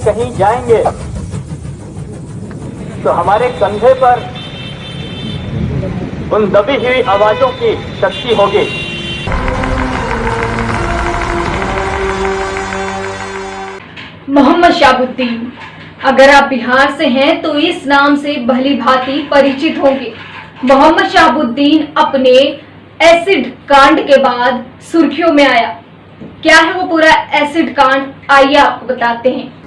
कहीं जाएंगे तो हमारे कंधे पर उन दबी हुई आवाजों की शक्ति होगी। मोहम्मद शहाबुद्दीन, अगर आप बिहार से हैं तो इस नाम से भली भांति परिचित होंगे। मोहम्मद शहाबुद्दीन अपने एसिड कांड के बाद सुर्खियों में आया। क्या है वो पूरा एसिड कांड, आइए आपको बताते हैं।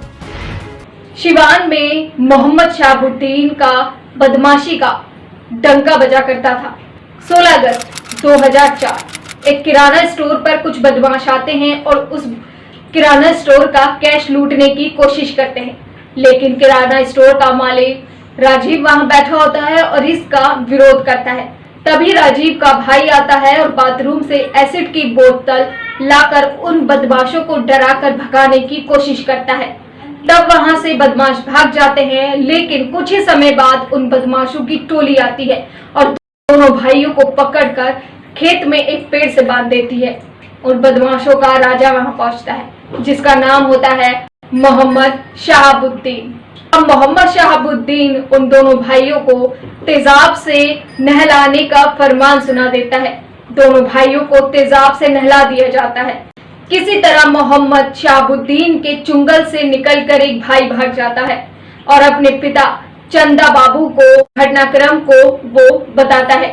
सिवान में मोहम्मद शहाबुद्दीन का बदमाशी का डंका बजा करता था। 16 अगस्त 2004 एक किराना स्टोर पर कुछ बदमाश आते हैं और उस किराना स्टोर का कैश लूटने की कोशिश करते हैं, लेकिन किराना स्टोर का मालिक राजीव वहां बैठा होता है और इसका विरोध करता है। तभी राजीव का भाई आता है और बाथरूम से एसिड की बोतल लाकर उन बदमाशों को डराकर भगाने की कोशिश करता है। तब वहां से बदमाश भाग जाते हैं, लेकिन कुछ ही समय बाद उन बदमाशों की टोली आती है और दोनों भाइयों को पकड़कर खेत में एक पेड़ से बांध देती है। और बदमाशों का राजा वहां पहुंचता है, जिसका नाम होता है मोहम्मद शहाबुद्दीन। अब मोहम्मद शहाबुद्दीन उन दोनों भाइयों को तेजाब से नहलाने का फरमान सुना देता है। दोनों भाइयों को तेजाब से नहला दिया जाता है। किसी तरह मोहम्मद शहाबुद्दीन के चुंगल से निकलकर एक भाई भाग जाता है और अपने पिता चंदा बाबू को घटनाक्रम को वो बताता है।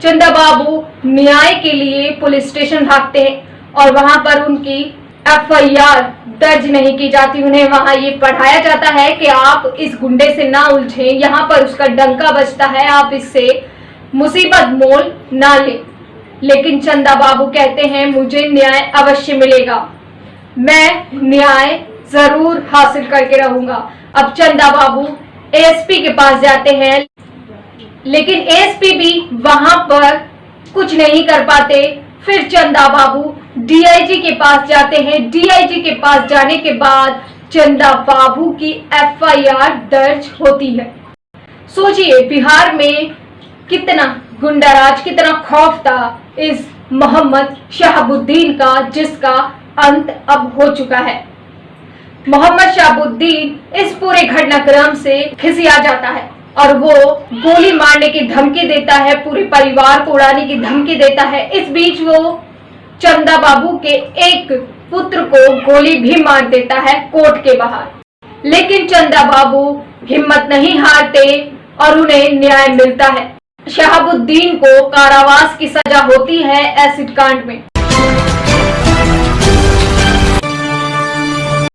चंदा बाबू न्याय के लिए पुलिस स्टेशन भागते हैं और वहां पर उनकी FIR दर्ज नहीं की जाती। उन्हें वहां ये पढ़ाया जाता है कि आप इस गुंडे से ना उलझें, यहाँ पर उसका डंका बजता है, आप इससे मुसीबत मोल ना लें। लेकिन चंदा बाबू कहते हैं मुझे न्याय अवश्य मिलेगा, मैं न्याय जरूर हासिल करके रहूंगा। अब चंदा बाबू ASP के पास जाते हैं, लेकिन ASP भी वहां पर कुछ नहीं कर पाते। फिर चंदा बाबू DIG के पास जाते हैं। DIG के पास जाने के बाद चंदा बाबू की FIR दर्ज होती है। सोचिए बिहार में कितना गुंडाराज, कितना खौफ था इस मोहम्मद शहाबुद्दीन का, जिसका अंत अब हो चुका है। मोहम्मद शहाबुद्दीन इस पूरे घटनाक्रम से खिसिया जाता है और वो गोली मारने की धमकी देता है, पूरे परिवार को उड़ाने की धमकी देता है। इस बीच वो चंदा बाबू के एक पुत्र को गोली भी मार देता है कोर्ट के बाहर। लेकिन चंदा बाबू हिम्मत नहीं हारते और उन्हें न्याय मिलता है। शहाबुद्दीन को कारावास की सजा होती है एसिड कांड में।